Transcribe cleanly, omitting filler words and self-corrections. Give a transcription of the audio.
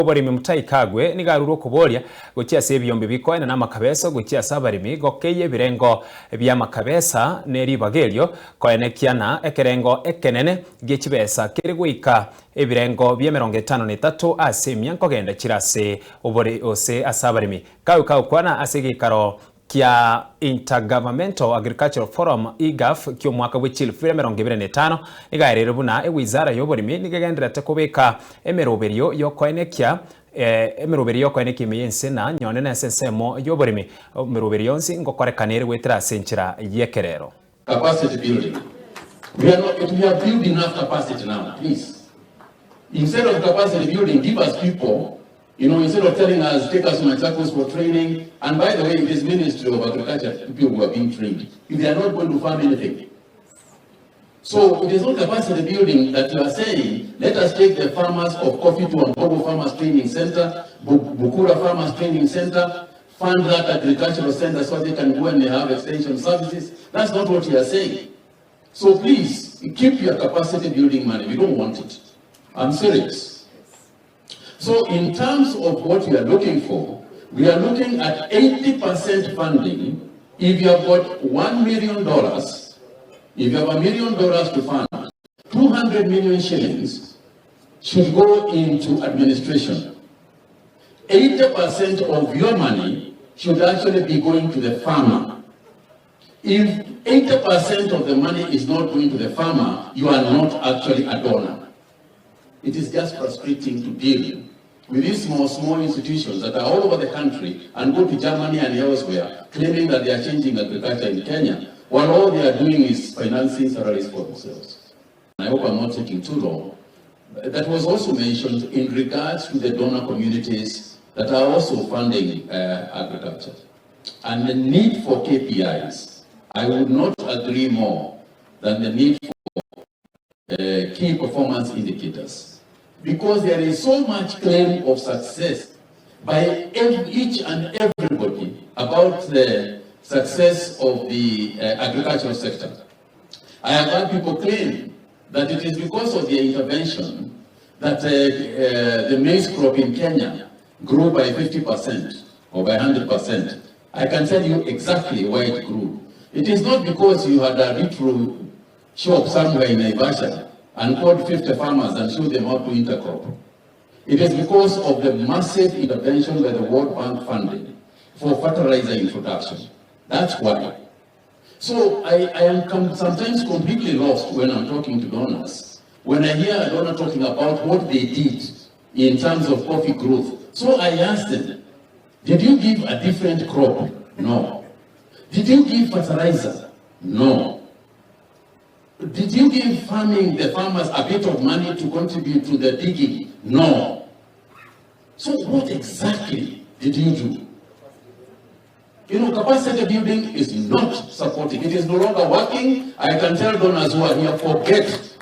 Oboremi mutaikagwe ni garuro kuboria gokia se byombe bikoena na makabesa gokia sabarimi gokeye Ebirengo bya makabesa ne ribagelio koenekiana ekerengo ekenene gechibesa kiri guika Ebirengo bya 53 asemia nkogenda kirase obore ose asabarimi kau kwana asegikaro kia Intergovernmental Agricultural Forum IGAF kyo mwaka w'ikili 2025 nigairero buna ewizara y'oborimi nigegenderete kubika emeroberio yokoenekia imiyense na nyone na sensemo y'oborimi emeroberio nsi ngokorekanire wetira CHINCHERA yekerero. Capacity building. We are building enough capacity now, please. Instead of capacity building, give us people. Instead of telling us, take us to Machakos for training, and by the way, in this Ministry of Agriculture, people who are being trained, if they are not going to farm anything. So it is not capacity building that you are saying, let us take the farmers of coffee to Ambogo Farmers Training Center, Bukura Farmers Training Center, fund that agricultural center so they can go and have extension services. That's not what you are saying. So please, keep your capacity building money. We don't want it. I'm serious. So in terms of what we are looking for, we are looking at 80% funding. If you have got $1 million, if you have $1 million to fund, 200 million shillings should go into administration. 80% of your money should actually be going to the farmer. If 80% of the money is not going to the farmer, you are not actually a donor. It is just frustrating to deal with these small institutions that are all over the country and go to Germany and elsewhere claiming that they are changing agriculture in Kenya, while all they are doing is financing salaries for themselves. I hope I'm not taking too long. That was also mentioned in regards to the donor communities that are also funding agriculture. And the need for KPIs, I would not agree more than the need for key performance indicators. Because there is so much claim of success by each and everybody about the success of the agricultural sector. I have heard people claim that it is because of the intervention that the maize crop in Kenya grew by 50% or by 100%. I can tell you exactly why it grew. It is not because you had a retro shop somewhere in Naivasha and called 50 farmers and showed them how to intercrop. It is because of the massive intervention by the World Bank funding for fertilizer introduction. That's why. So I am sometimes completely lost when I'm talking to donors. When I hear a donor talking about what they did in terms of coffee growth. So I asked them, did you give a different crop? No. Did you give fertilizer? No. Did you give the farmers a bit of money to contribute to the digging? No. So what exactly did you do? Capacity building is not supporting. It is no longer working. I can tell donors who are here, forget